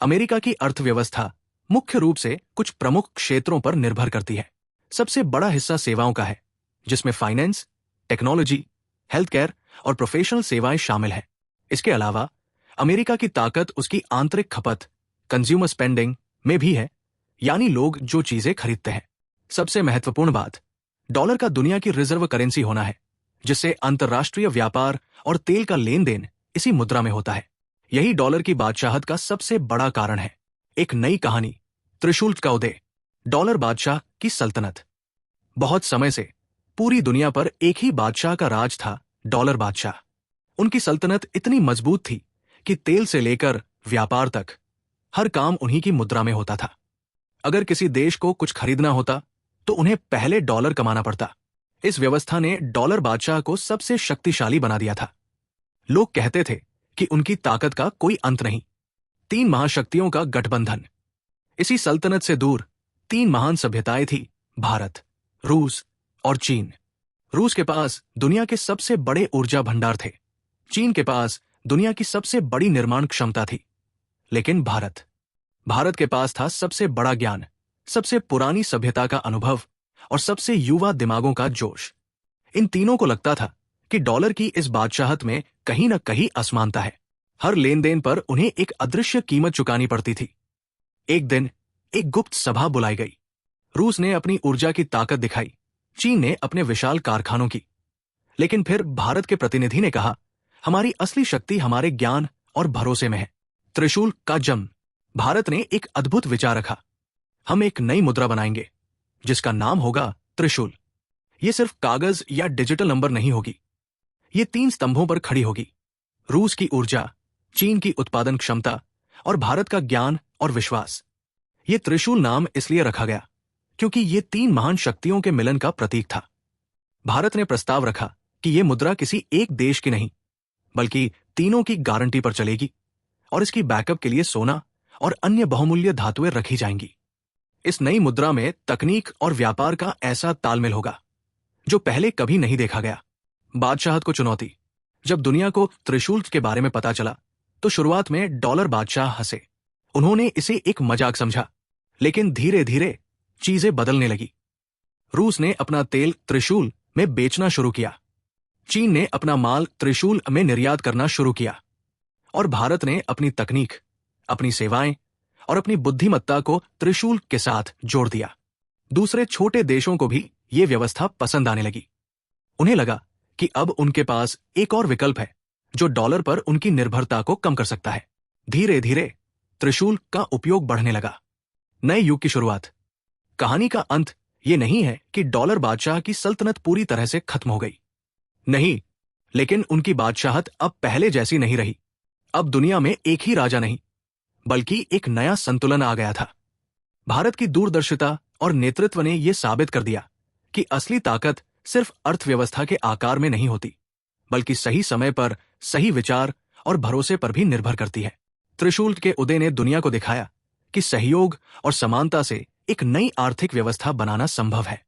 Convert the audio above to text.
America की अर्थव्यवस्था मुख्य रूप से कुछ प्रमुख क्षेत्रों पर निर्भर करती है। सबसे बड़ा हिस्सा सेवाओं का है, जिसमें फाइनेंस, टेक्नोलॉजी, हेल्थ केयर और प्रोफेशनल सेवाएं शामिल हैं। इसके अलावा अमेरिका की ताकत उसकी आंतरिक खपत, कंज्यूमर स्पेंडिंग में भी है, यानी लोग जो चीजें खरीदते हैं। सबसे महत्वपूर्ण बात, डॉलर का दुनिया की रिजर्व करेंसी होना है, जिससे अंतर्राष्ट्रीय व्यापार और तेल का लेन देन इसी मुद्रा में होता है। यही डॉलर की बादशाहत का सबसे बड़ा कारण है। एक नई कहानी, त्रिशूल का उदय। डॉलर बादशाह की सल्तनत। बहुत समय से पूरी दुनिया पर एक ही बादशाह का राज था, डॉलर बादशाह। उनकी सल्तनत इतनी मजबूत थी कि तेल से लेकर व्यापार तक हर काम उन्हीं की मुद्रा में होता था। अगर किसी देश को कुछ खरीदना होता तो उन्हें पहले डॉलर कमाना पड़ता। इस व्यवस्था ने डॉलर बादशाह को सबसे शक्तिशाली बना दिया था। लोग कहते थे कि उनकी ताकत का कोई अंत नहीं। 3 महाशक्तियों का गठबंधन। इसी सल्तनत से दूर 3 महान सभ्यताएं थी, भारत, रूस और चीन। रूस के पास दुनिया के सबसे बड़े ऊर्जा भंडार थे। चीन के पास दुनिया की सबसे बड़ी निर्माण क्षमता थी। लेकिन भारत के पास था सबसे बड़ा ज्ञान, सबसे पुरानी सभ्यता का अनुभव और सबसे युवा दिमागों का जोश। इन तीनों को लगता था कि डॉलर की इस बादशाहत में कहीं न कहीं असमानता है। हर लेन देन पर उन्हें एक अदृश्य कीमत चुकानी पड़ती थी। एक दिन एक गुप्त सभा बुलाई गई। रूस ने अपनी ऊर्जा की ताकत दिखाई, चीन ने अपने विशाल कारखानों की। लेकिन फिर भारत के प्रतिनिधि ने कहा, हमारी असली शक्ति हमारे ज्ञान और भरोसे में है। त्रिशूल का जन्म। भारत ने एक अद्भुत विचार रखा, हम एक नई मुद्रा बनाएंगे जिसका नाम होगा त्रिशूल। ये सिर्फ कागज या डिजिटल नंबर नहीं होगी, ये 3 स्तंभों पर खड़ी होगी। रूस की ऊर्जा, चीन की उत्पादन क्षमता और भारत का ज्ञान और विश्वास। ये त्रिशूल नाम इसलिए रखा गया क्योंकि ये 3 महान शक्तियों के मिलन का प्रतीक था। भारत ने प्रस्ताव रखा कि यह मुद्रा किसी एक देश की नहीं, बल्कि तीनों की गारंटी पर चलेगी और इसकी बैकअप के लिए सोना और अन्य बहुमूल्य धातुएं रखी जाएंगी। इस नई मुद्रा में तकनीक और व्यापार का ऐसा तालमेल होगा जो पहले कभी नहीं देखा गया। बादशाहत को चुनौती। जब दुनिया को त्रिशूल के बारे में पता चला तो शुरुआत में डॉलर बादशाह हंसे। उन्होंने इसे एक मजाक समझा, लेकिन धीरे धीरे चीजें बदलने लगी। रूस ने अपना तेल त्रिशूल में बेचना शुरू किया, चीन ने अपना माल त्रिशूल में निर्यात करना शुरू किया और भारत ने अपनी तकनीक, अपनी सेवाएं और अपनी बुद्धिमत्ता को त्रिशूल के साथ जोड़ दिया। दूसरे छोटे देशों को भी ये व्यवस्था पसंद आने लगी। उन्हें लगा कि अब उनके पास एक और विकल्प है जो डॉलर पर उनकी निर्भरता को कम कर सकता है। धीरे धीरे त्रिशूल का उपयोग बढ़ने लगा। नए युग की शुरुआत। कहानी का अंत ये नहीं है कि डॉलर बादशाह की सल्तनत पूरी तरह से खत्म हो गई, नहीं, लेकिन उनकी बादशाहत अब पहले जैसी नहीं रही। अब दुनिया में एक ही राजा नहीं, बल्कि एक नया संतुलन आ गया था। भारत की दूरदर्शिता और नेतृत्व ने यह साबित कर दिया कि असली ताकत सिर्फ अर्थव्यवस्था के आकार में नहीं होती, बल्कि सही समय पर सही विचार और भरोसे पर भी निर्भर करती है। त्रिशूल के उदय ने दुनिया को दिखाया कि सहयोग और समानता से एक नई आर्थिक व्यवस्था बनाना संभव है।